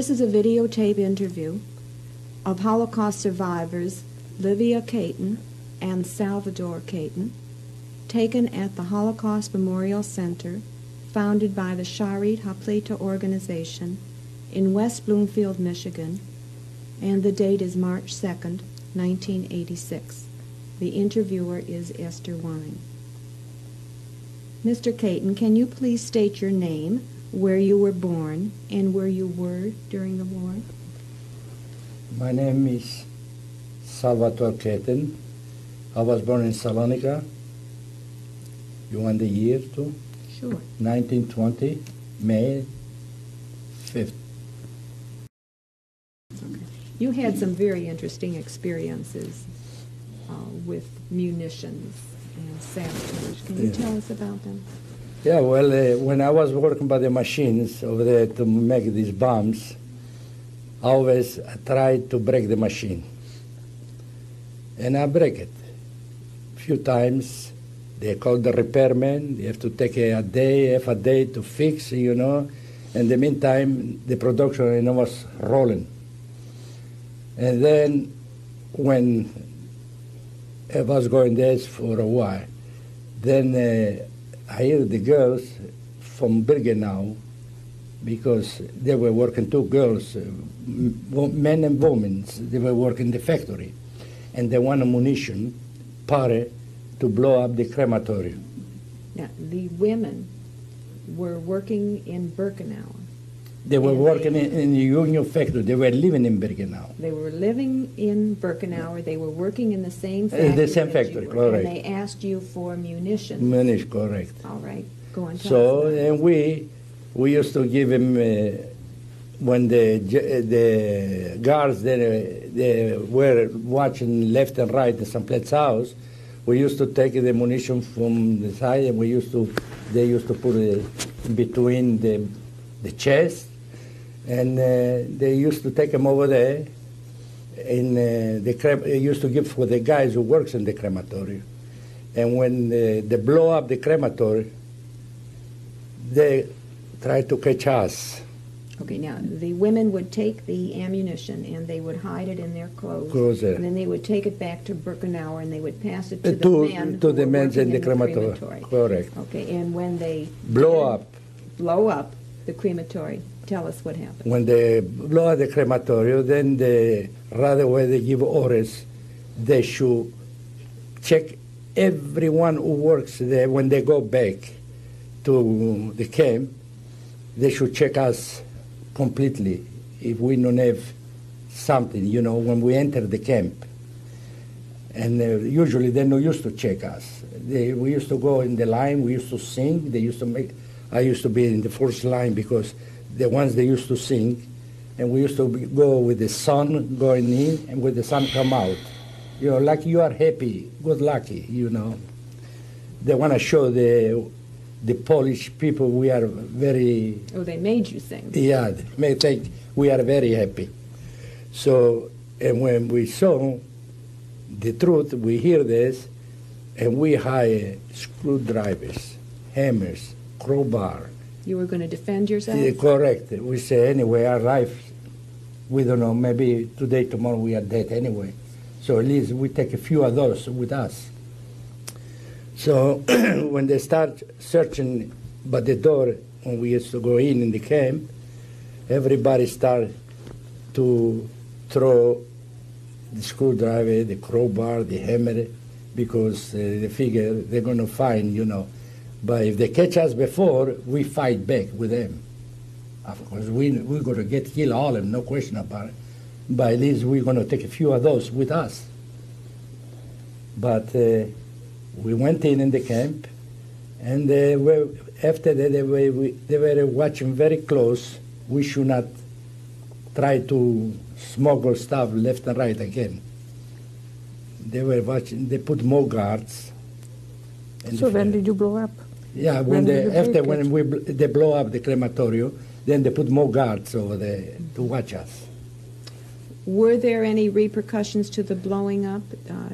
This is a videotape interview of Holocaust survivors Livia Caton and Salvador Caton, taken at the Holocaust Memorial Center, founded by the Sharit HaPlita organization in West Bloomfield, Michigan, and the date is March 2nd, 1986. The interviewer is Esther Wine. Mr. Caton, can you please state your name, where you were born, and where you were during the war? My name is Salvatore Caton. I was born in Salonika. You want the year too? Sure. 1920, May 5th. Okay. You had some very interesting experiences with munitions and sabotage. Can you tell us about them? Yeah, well, when I was working by the machines over there to make these bombs, I always tried to break the machine. And I break it. A few times, they call the repairman. You have to take a day, half a day to fix, you know. In the meantime, the production, you know, was rolling. And then when I was going there for a while, then I hear the girls from Birkenau, because they were working, two girls, men and women, they were working in the factory. And they want ammunition, powder, to blow up the crematorium. Now, the women were working in Birkenau. They were working in the union factory. They were living in Birkenau. They were living in Birkenau. They were working in the same factory. The same factory, correct. And they asked you for munitions. Munitions, correct. All right, go on. So, and we used to give him, when the guards they were watching left and right in some place house, we used to take the munition from the side, and they used to put it in between the chest, and they used to take them over there, and they used to give for the guys who works in the crematorium. And when they blow up the crematorium, they try to catch us. Okay, now the women would take the ammunition and they would hide it in their clothes, and then they would take it back to Birkenau and they would pass it to the men to the men in the the crematorium. Correct. Okay, and when they blow up the crematory, tell us what happened. When they blow up the crematorium, then right away they give orders. They should check everyone who works there when they go back to the camp. They should check us completely if we don't have something, you know, when we enter the camp. And usually they're not used to check us. We used to go in the line, we used to sing. I used to be in the first line because the ones they used to sing, and we used to go with the sun going in and with the sun come out. You know, like you are happy, good lucky, you know. They want to show the Polish people we are very... Oh, they made you sing. Yeah, they may think we are very happy. So, and when we saw the truth, we hear this, and we hire screwdrivers, hammers, crowbar. You were going to defend yourself? Yeah, correct. We say, anyway, our life, we don't know, maybe today, tomorrow we are dead anyway. So at least we take a few of those with us. So when they start searching by the door, when we used to go in the camp, everybody started to throw the screwdriver, the crowbar, the hammer, because they figure they're going to find, you know. But if they catch us before, we fight back with them. Of course, we're going to kill all of them, no question about it. But at least we're going to take a few of those with us. But we went in the camp, and after that they were watching very close. We should not try to smuggle stuff left and right again. They were watching. They put more guards. So when did you blow up? Yeah, when they blow up the crematorium, then they put more guards over there to watch us. Were there any repercussions to the blowing up?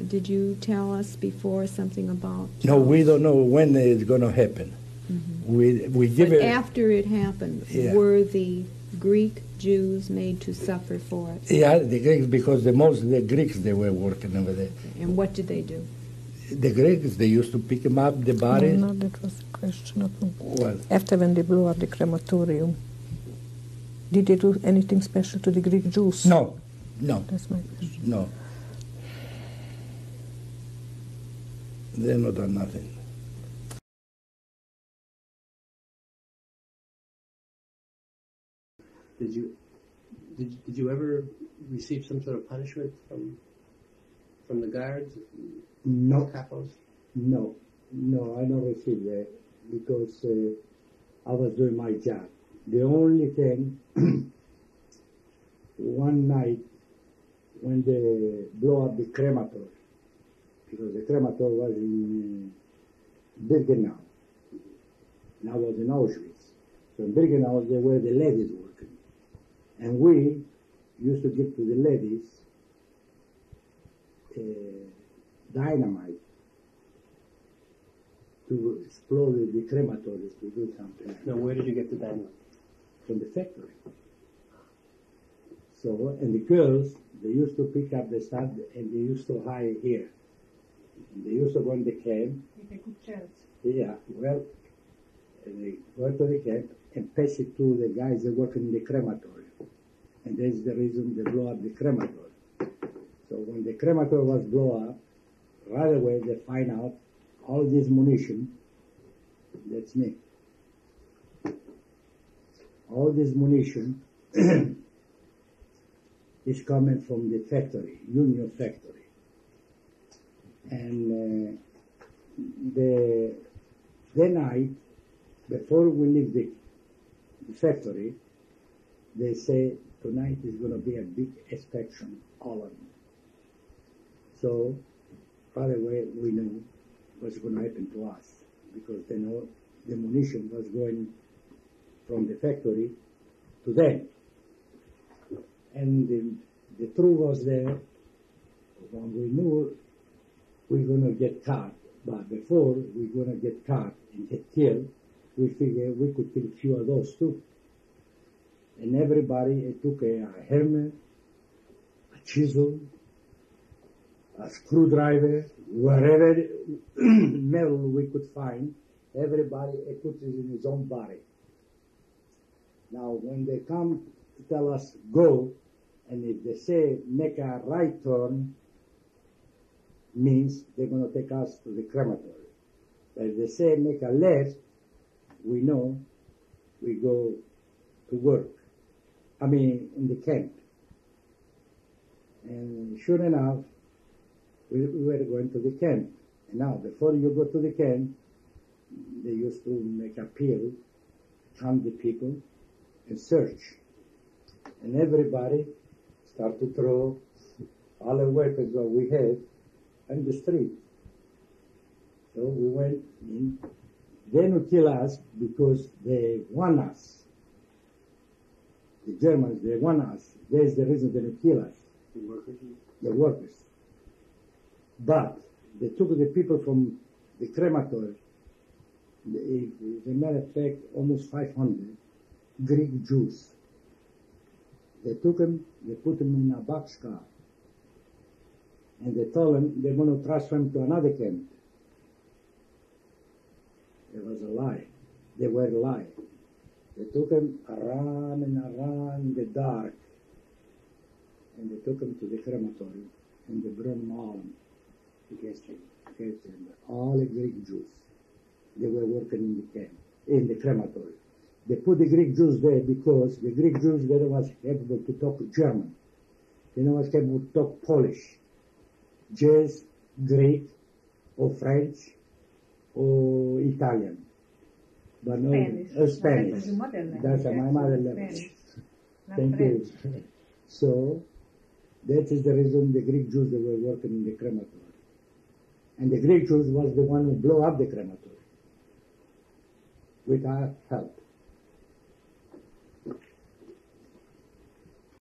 Did you tell us before something about... No, we don't know when it's going to happen. Mm-hmm. We give but it... after it happened, Yeah. were the Greek Jews made to suffer for it? Yeah, the Greeks, because the Greeks, they were working over there. And what did they do? The Greeks, they used to pick them up, the bodies. No, that was the question. Well, After when they blew up the crematorium, did they do anything special to the Greek Jews? no. That's my question. No. They not done nothing. Did you ever receive some sort of punishment from the guards? No, Capos? no, I don't receive that because I was doing my job. The only thing, one night when they blow up the crematorium, because the crematorium was in Birkenau, and I was in Auschwitz. So in Birkenau, there were the ladies working. And we used to give to the ladies dynamite to explode the crematories to do something. Now, where did you get the dynamite? From the factory. So, and the girls, they used to pick up the stuff and they used to hide here. And they used to go in the camp. Yeah, well, and they go to the camp and pass it to the guys that work in the crematorium. And that's the reason they blow up the crematorium. So when the crematorium was blown up, right away they find out all this munition, that's me. All this munition is coming from the factory, Union factory. And the night, before we leave the factory, they say tonight is going to be a big inspection, all of them. So right away we knew what's going to happen to us because they know the munition was going from the factory to them. And the truth was there when we knew we're going to get caught. But before we're going to get caught and get killed, we figured we could kill a few of those too. And everybody took a hammer, a chisel, a screwdriver, wherever metal we could find, everybody put it in his own body. Now, when they come to tell us go, and if they say make a right turn, means they're going to take us to the crematory. But if they say make a left, we know we go to work. I mean, in the camp. And sure enough, we were going to the camp. And now, before you go to the camp, they used to make a pill, count the people, and search. And everybody start to throw all the weapons that we had on the street. So we went in. They don't kill us because they want us. The Germans, they want us. That's the reason they don't kill us. The workers? The workers. But they took the people from the crematory, as a matter of fact, almost 500 Greek Jews. They took them, they put them in a boxcar, and they told them they're going to transfer them to another camp. It was a lie. They were lying. They took him around and around in the dark, and they took him to the crematorium, and they burned them all against him, all the Greek Jews. They were working in the camp, in the crematorium. They put the Greek Jews there because the Greek Jews, they was able to talk German. They was able to talk Polish, Jews, Greek, or French, or Italian. But no, Spanish. That's my mother language. Thank you. So, that is the reason the Greek Jews, they were working in the crematorium. And the Greek Jews was the one who blew up the crematorium with our help.